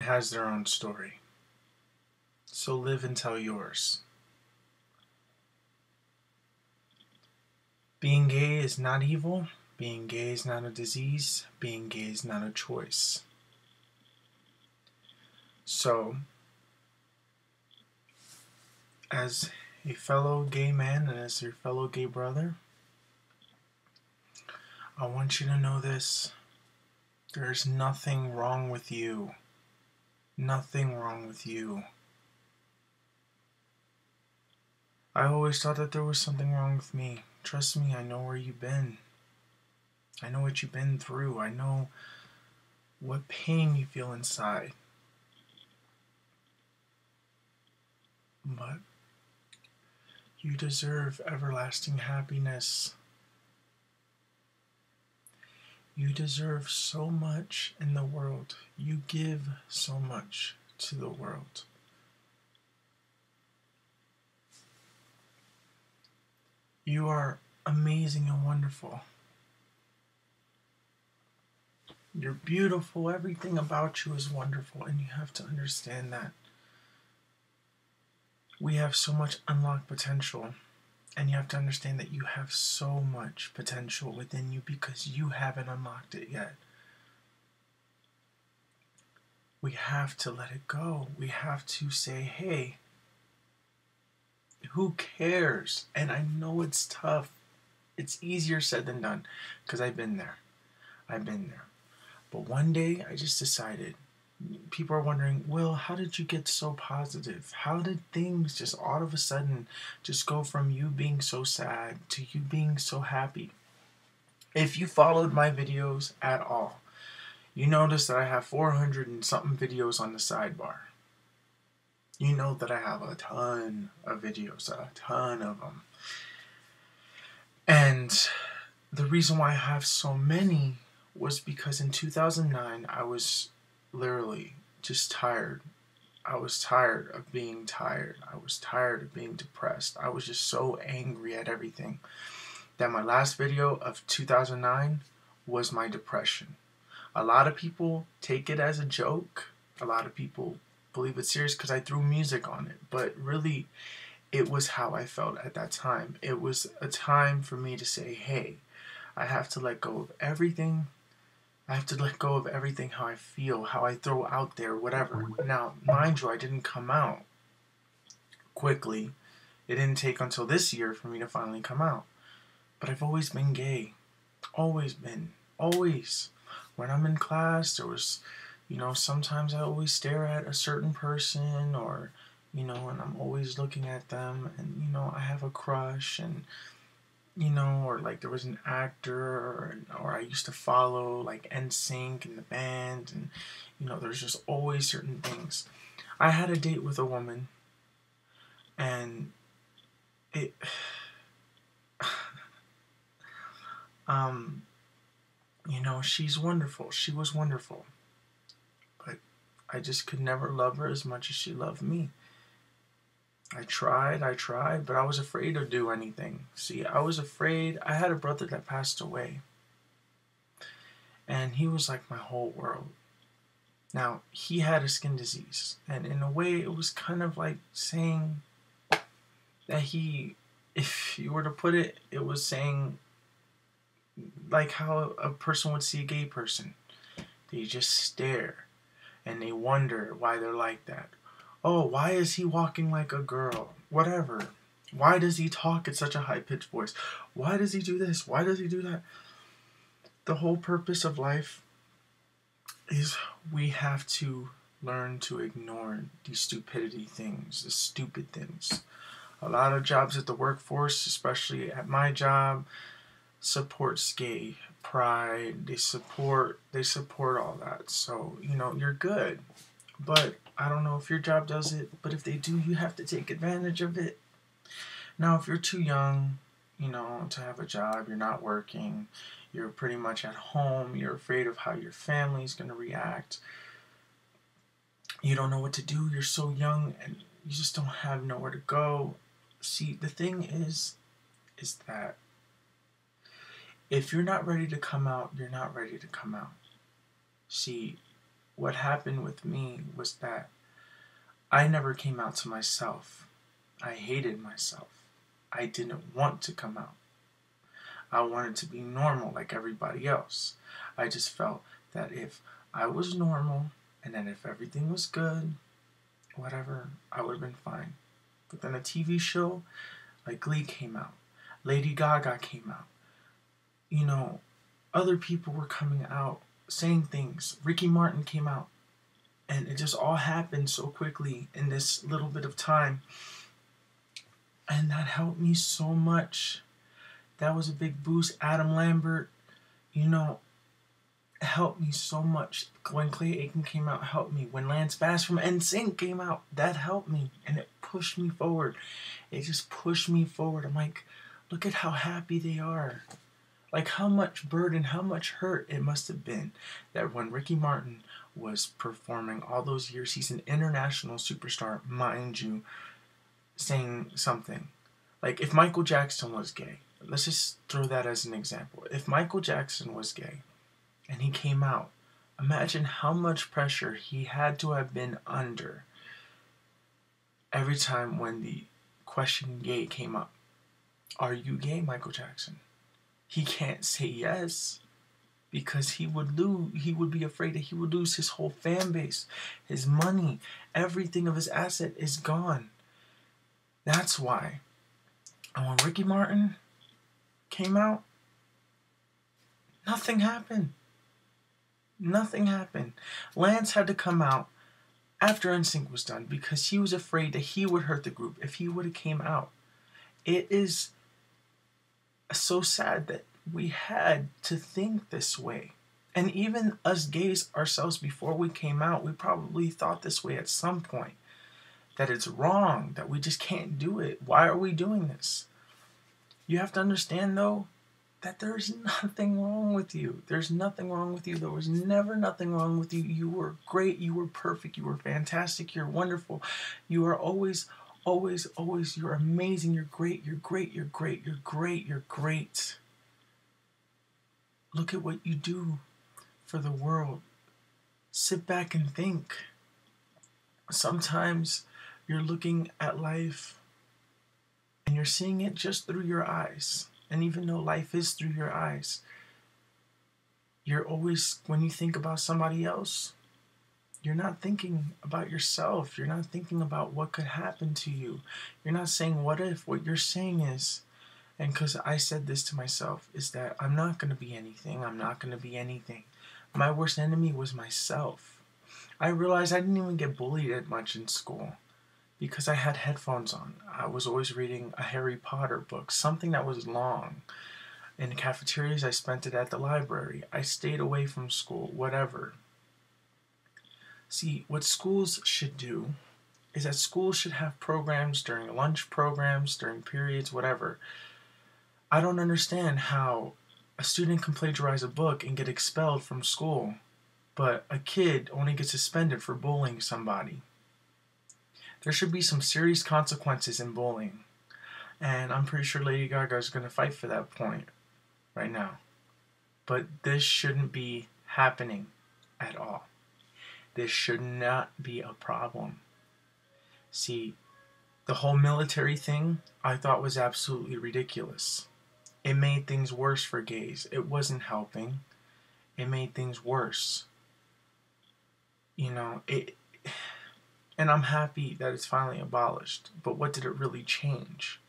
has their own story. So live and tell yours. Being gay is not evil. Being gay is not a disease. Being gay is not a choice. So, as a fellow gay man and as your fellow gay brother, I want you to know this. There's nothing wrong with you. Nothing wrong with you. I always thought that there was something wrong with me. Trust me, I know where you've been. I know what you've been through. I know what pain you feel inside. But you deserve everlasting happiness. You deserve so much in the world. You give so much to the world. You are amazing and wonderful. You're beautiful. Everything about you is wonderful, and you have to understand that. We have so much unlocked potential, and you have to understand that you have so much potential within you because you haven't unlocked it yet. We have to let it go. We have to say, hey, who cares? And I know it's tough. It's easier said than done because I've been there. But one day I just decided, people are wondering, Will, how did you get so positive? How did things just all of a sudden just go from you being so sad to you being so happy? If you followed my videos at all, you notice that I have 400 and something videos on the sidebar. You know that I have a ton of videos, a ton of them. And the reason why I have so many was because in 2009, I was literally just tired. I was tired of being tired. I was tired of being depressed. I was just so angry at everything that my last video of 2009 was my depression. A lot of people take it as a joke. A lot of people believe it's serious because I threw music on it. But really, it was how I felt at that time. It was a time for me to say, hey, I have to let go of everything. I have to let go of everything, how I feel, how I throw out there, whatever. Now, mind you, I didn't come out quickly. It didn't take until this year for me to finally come out. But I've always been gay. Always been. Always. When I'm in class, there was, sometimes I always stare at a certain person or, and I'm always looking at them and, I have a crush and, or like there was an actor or I used to follow like NSYNC and the band and, there's just always certain things. I had a date with a woman and it, she's wonderful. She was wonderful. But I just could never love her as much as she loved me. I tried, but I was afraid to do anything. See, I was afraid. I had a brother that passed away. And he was like my whole world. Now, he had a skin disease. And in a way, it was kind of like saying that if you were to put it, it was saying like how a person would see a gay person. They just stare and they wonder why they're like that. Oh, why is he walking like a girl? Whatever. Why does he talk at such a high-pitched voice? Why does he do this? Why does he do that? The whole purpose of life is we have to learn to ignore these stupidity things, the stupid things. A lot of jobs at the workforce, especially at my job, supports gay pride. They support all that. So, you're good. But I don't know if your job does it, but if they do, you have to take advantage of it. Now, if you're too young, to have a job, you're not working, you're pretty much at home, you're afraid of how your family's going to react, you don't know what to do, you're so young, and you just don't have nowhere to go. See, the thing is that if you're not ready to come out, you're not ready to come out. See, what happened with me was that I never came out to myself. I hated myself. I didn't want to come out. I wanted to be normal like everybody else. I just felt that if I was normal and then if everything was good, whatever, I would have been fine. But then a TV show like Glee came out. Lady Gaga came out. You know, other people were coming out saying things. Ricky Martin came out. And it just all happened so quickly in this little bit of time. And that helped me so much. That was a big boost. Adam Lambert, you know, helped me so much. When Clay Aiken came out, helped me. When Lance Bass from NSYNC came out, that helped me. And it pushed me forward. It just pushed me forward. I'm like, look at how happy they are. Like how much burden, how much hurt it must have been that when Ricky Martin was performing all those years, he's an international superstar, mind you, saying something. Like if Michael Jackson was gay, let's just throw that as an example. If Michael Jackson was gay and he came out, imagine how much pressure he had to have been under every time when the question gay came up. Are you gay, Michael Jackson? He can't say yes because he would lose. He would be afraid that he would lose his whole fan base, his money, everything of his asset is gone. That's why. And when Ricky Martin came out, nothing happened. Nothing happened. Lance had to come out after NSYNC was done because he was afraid that he would hurt the group if he would have came out. It is so sad that we had to think this way. And even us gays ourselves, before we came out, we probably thought this way at some point. That it's wrong, that we just can't do it. Why are we doing this? You have to understand, though, that there's nothing wrong with you. There's nothing wrong with you. There was never nothing wrong with you. You were great. You were perfect. You were fantastic. You're wonderful. You are always, always, always, you're amazing. You're great. You're great. You're great. You're great. You're great. Look at what you do for the world. Sit back and think. Sometimes you're looking at life and you're seeing it just through your eyes. And even though life is through your eyes, you're always, when you think about somebody else, you're not thinking about yourself. You're not thinking about what could happen to you. You're not saying what if. What you're saying is, and because I said this to myself, is that I'm not going to be anything. I'm not going to be anything. My worst enemy was myself. I realized I didn't even get bullied that much in school because I had headphones on. I was always reading a Harry Potter book, something that was long. In the cafeterias, I spent it at the library. I stayed away from school, whatever. See, what schools should do is that schools should have programs during lunch programs, during periods, whatever. I don't understand how a student can plagiarize a book and get expelled from school, but a kid only gets suspended for bullying somebody. There should be some serious consequences in bullying. And I'm pretty sure Lady Gaga is going to fight for that point right now. But this shouldn't be happening at all. This should not be a problem. See, the whole military thing I thought was absolutely ridiculous. It made things worse for gays. It wasn't helping. It made things worse. You know, and I'm happy that it's finally abolished. But what did it really change?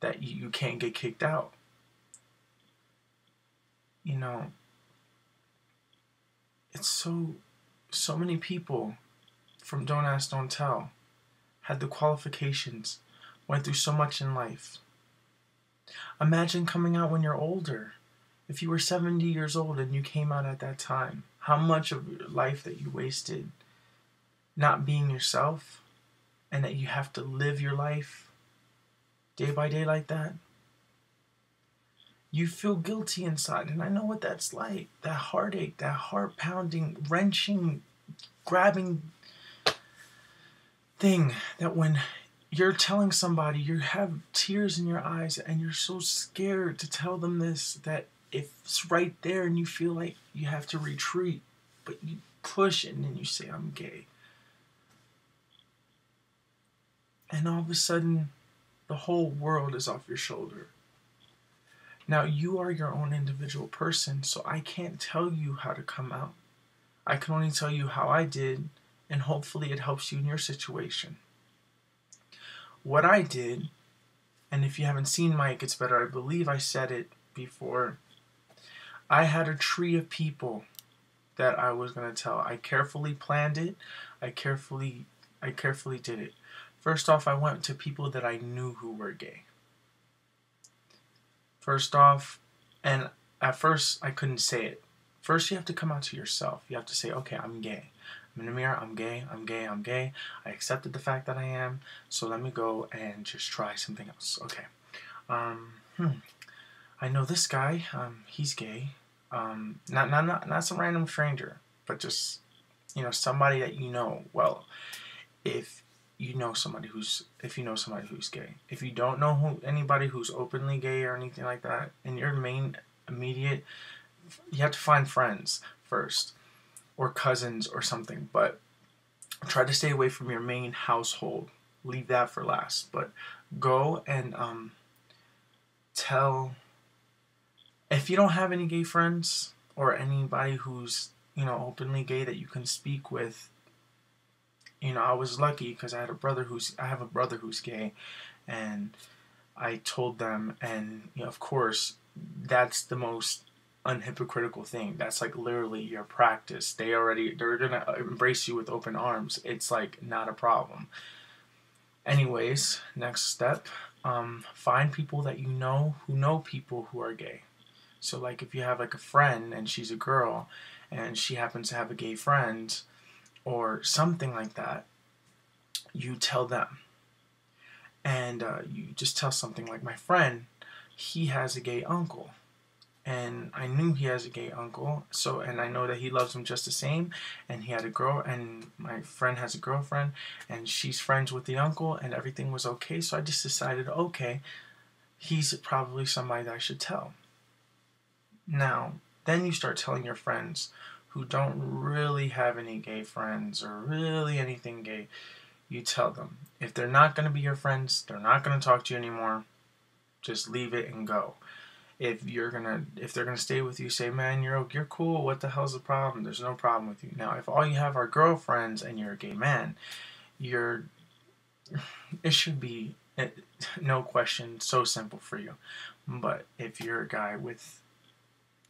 That you can't get kicked out. You know, it's so many people from Don't Ask, Don't Tell had the qualifications, went through so much in life. Imagine coming out when you're older. If you were 70 years old and you came out at that time, how much of your life that you wasted not being yourself, and that you have to live your life day by day like that. You feel guilty inside, and I know what that's like. That heartache, that heart-pounding, wrenching, grabbing thing that when you're telling somebody, you have tears in your eyes and you're so scared to tell them this, that it's right there and you feel like you have to retreat, but push and then you say, I'm gay. And all of a sudden, the whole world is off your shoulder. Now, you are your own individual person, so I can't tell you how to come out. I can only tell you how I did, and hopefully it helps you in your situation. What I did, and if you haven't seen my It Gets Better, I believe I said it before, I had a tree of people that I was going to tell. I carefully planned it. I carefully did it. First off, I went to people that I knew who were gay. First off, and at first I couldn't say it. First you have to come out to yourself. You have to say, okay, I'm gay. I'm in the mirror, I'm gay, I'm gay, I'm gay. I accepted the fact that I am, so let me go and just try something else. Okay. I know this guy, he's gay. Not some random stranger, but just, somebody that you know well. If you know somebody who's gay. If you don't know anybody who's openly gay or anything like that, in your main immediate, you have to find friends first, or cousins or something, but try to stay away from your main household. Leave that for last, but go and tell, if you don't have any gay friends or anybody who's openly gay that you can speak with. I was lucky because I have a brother who's gay, and I told them, and of course that's the most unhypocritical thing. That's like literally your practice. They're gonna embrace you with open arms. It's like not a problem. Anyways, next step, find people that you know who know people who are gay. So like if you have like a friend and she's a girl and she happens to have a gay friend or something like that, you tell them. And you just tell something like, my friend, he has a gay uncle. And I knew he has a gay uncle, and I know that he loves him just the same, and he had a girl, and my friend has a girlfriend, and she's friends with the uncle, and everything was okay, so I just decided, okay, he's probably somebody that I should tell. Now, then you start telling your friends who don't really have any gay friends, or really anything gay. You tell them. If they're not going to be your friends, they're not going to talk to you anymore, just leave it and go. If they're gonna stay with you, say, man, you're cool. What the hell's the problem? There's no problem with you. Now, if all you have are girlfriends and you're a gay man, it should be no question so simple for you. But if you're a guy with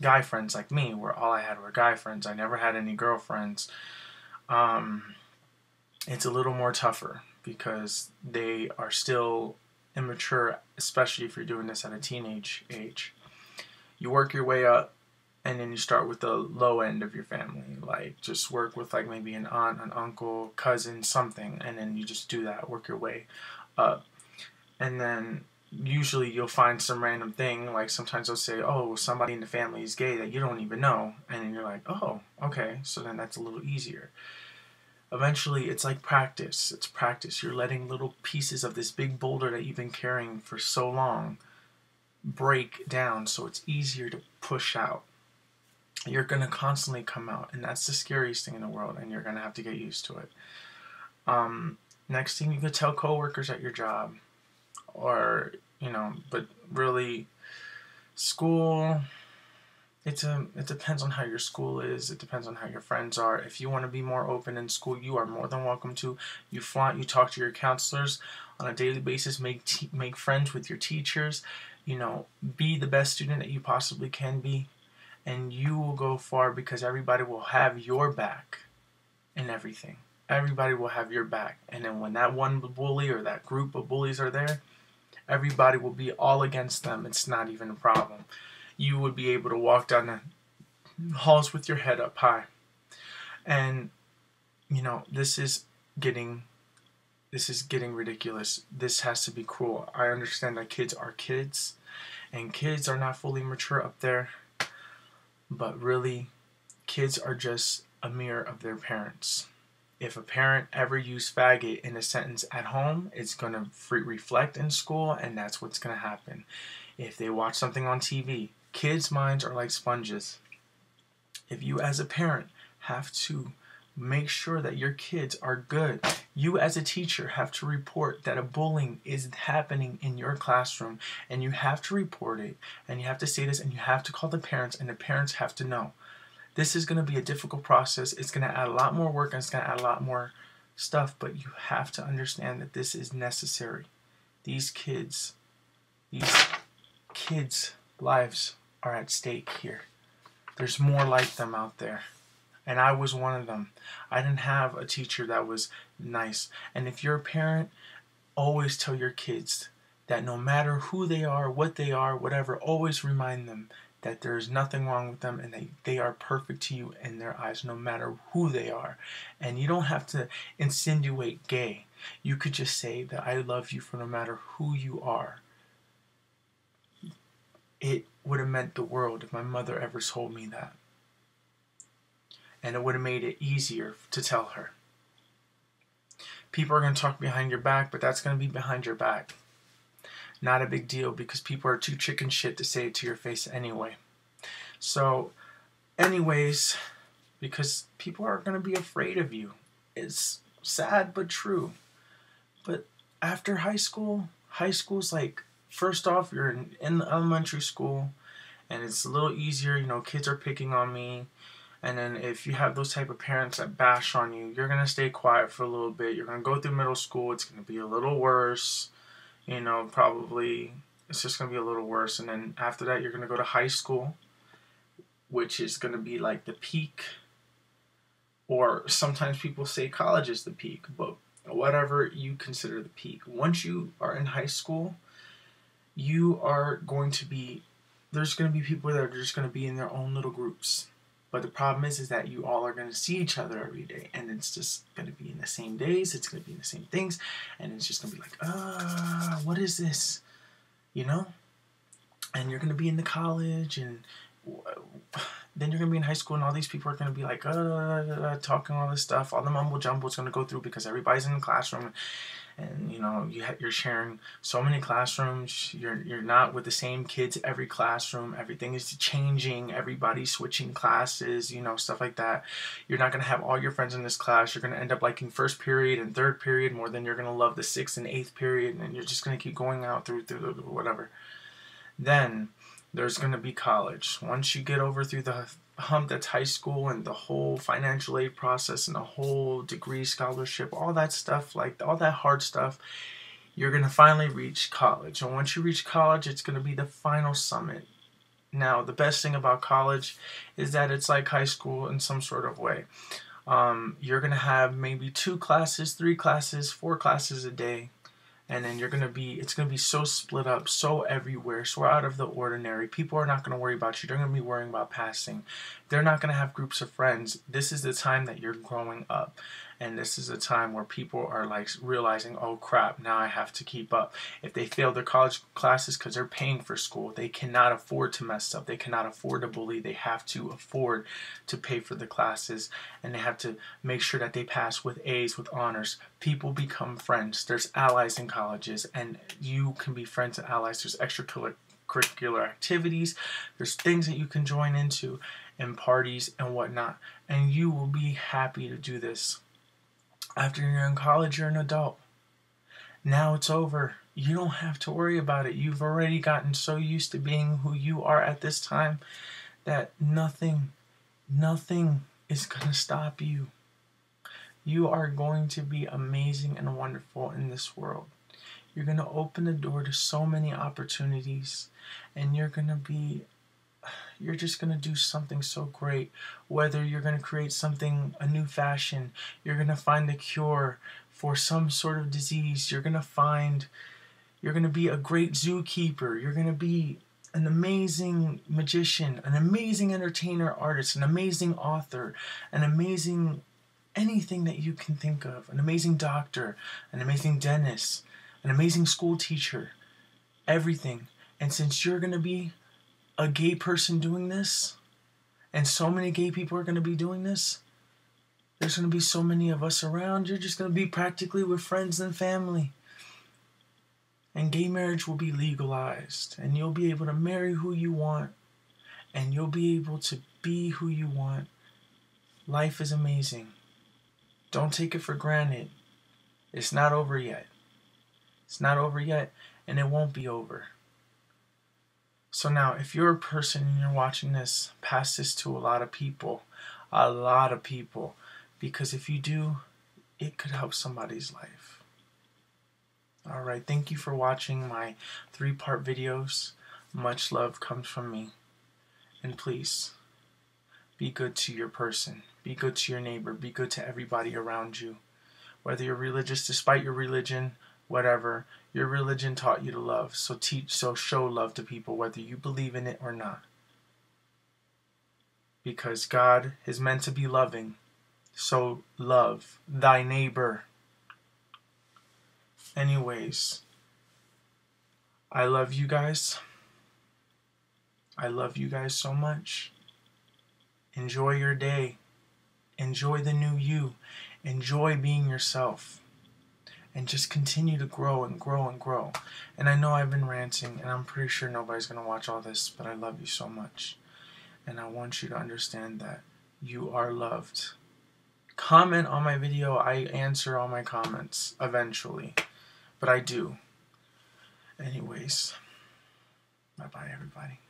guy friends like me, where all I had were guy friends, I never had any girlfriends, it's a little more tougher because they are still immature, especially if you're doing this at a teenage age. You work your way up, and then you start with the low end of your family. Like, just work with like maybe an aunt, an uncle, cousin, something, and then you just do that, work your way up. And then usually you'll find some random thing, like sometimes they'll say, oh, somebody in the family is gay that you don't even know, and then you're like, oh, okay, so then that's a little easier. Eventually, it's like practice. It's practice. You're letting little pieces of this big boulder that you've been carrying for so long break down, so it's easier to push out. You're going to constantly come out, and that's the scariest thing in the world, and you're going to have to get used to it. Next thing, you could tell coworkers at your job, or, but really, school, it depends on how your school is. It depends on how your friends are. If you want to be more open in school, you are more than welcome to. You talk to your counselors on a daily basis. Make friends with your teachers. Be the best student that you possibly can be, and you will go far because everybody will have your back in everything. Everybody will have your back, and then when that one bully or that group of bullies are there, everybody will be all against them. It's not even a problem. You would be able to walk down the halls with your head up high. And, this is getting ridiculous. This has to be cruel. I understand that kids are kids, and kids are not fully mature up there, but really, kids are just a mirror of their parents. If a parent ever used faggot in a sentence at home, it's going to reflect in school, and that's what's going to happen. If they watch something on TV, kids' minds are like sponges. If you as a parent have to make sure that your kids are good. You as a teacher have to report that a bullying is happening in your classroom, and you have to report it, and you have to say this, and you have to call the parents, and the parents have to know. This is going to be a difficult process. It's going to add a lot more work, and it's going to add a lot more stuff, but you have to understand that this is necessary. These kids' lives are at stake here. There's more like them out there. And I was one of them. I didn't have a teacher that was nice. And if you're a parent, always tell your kids that no matter who they are, what they are, whatever, always remind them that there is nothing wrong with them, and they are perfect to you in their eyes, no matter who they are. And you don't have to insinuate gay. You could just say that I love you for no matter who you are. It would have meant the world if my mother ever told me that. And it would have made it easier to tell her. People are going to talk behind your back, but that's going to be behind your back. Not a big deal, because people are too chicken shit to say it to your face anyway. So, anyways, because people are going to be afraid of you. It's sad but true. But after high school's like, first off, you're in elementary school, and it's a little easier. Kids are picking on me. And then if you have those type of parents that bash on you, you're going to stay quiet for a little bit. You're going to go through middle school. It's going to be a little worse. Probably it's just going to be a little worse. And then after that, you're going to go to high school, which is going to be like the peak. Or sometimes people say college is the peak. But whatever you consider the peak. Once you are in high school, you are going to be... There's going to be people that are just going to be in their own little groups. But the problem is that you all are going to see each other every day. And it's just going to be in the same days. It's going to be in the same things. And it's just going to be like, what is this? And you're going to be in the college. And then you're going to be in high school. And all these people are going to be like, talking all this stuff. All the mumble jumble is going to go through because everybody's in the classroom. And you're sharing so many classrooms. You're not with the same kids every classroom. Everything is changing. Everybody's switching classes. Stuff like that. You're not gonna have all your friends in this class. You're gonna end up liking first period and third period more than you're gonna love the sixth and eighth period, and you're just gonna keep going out through whatever. Then there's gonna be college. Once you get over through the hump that's high school and the whole financial aid process and the whole degree scholarship, all that stuff, like all that hard stuff, you're going to finally reach college. And once you reach college, it's going to be the final summit. Now, the best thing about college is that it's like high school in some sort of way. You're going to have maybe 2 classes, 3 classes, 4 classes a day. And then it's going to be so split up, so everywhere, so out of the ordinary. People are not going to worry about you. They're going to be worrying about passing. They're not going to have groups of friends. This is the time that you're growing up. And this is a time where people are like realizing, oh crap, now I have to keep up. If they fail their college classes because they're paying for school, they cannot afford to mess up. They cannot afford to bully. They have to afford to pay for the classes. And they have to make sure that they pass with A's, with honors. People become friends. There's allies in colleges, and you can be friends and allies. There's extracurricular activities. There's things that you can join into, and parties and whatnot. And you will be happy to do this. After you're in college, you're an adult. Now it's over. You don't have to worry about it. You've already gotten so used to being who you are at this time that nothing is going to stop you. You are going to be amazing and wonderful in this world. You're going to open the door to so many opportunities, and you're just going to do something so great. Whether you're going to create something, a new fashion, you're going to find the cure for some sort of disease, you're going to be a great zookeeper, you're going to be an amazing magician, an amazing entertainer, artist, an amazing author, an amazing anything that you can think of, an amazing doctor, an amazing dentist, an amazing school teacher, everything. And since you're going to be a gay person doing this, and so many gay people are going to be doing this, there's going to be so many of us around, you're just going to be practically with friends and family. And gay marriage will be legalized, and you'll be able to marry who you want, and you'll be able to be who you want. Life is amazing. Don't take it for granted. It's not over yet. It's not over yet, and it won't be over. So now, if you're a person and you're watching this, pass this to a lot of people. A lot of people. Because if you do, it could help somebody's life. Alright, thank you for watching my 3-part videos. Much love comes from me. And please, be good to your person. Be good to your neighbor. Be good to everybody around you. Whether you're religious, despite your religion, whatever, your religion taught you to love. So show love to people, whether you believe in it or not. Because God is meant to be loving. So love thy neighbor. Anyways, I love you guys. I love you guys so much. Enjoy your day. Enjoy the new you. Enjoy being yourself. And just continue to grow and grow and grow. And I know I've been ranting, and I'm pretty sure nobody's going to watch all this, but I love you so much. And I want you to understand that you are loved. Comment on my video. I answer all my comments eventually. But I do. Anyways, bye-bye, everybody.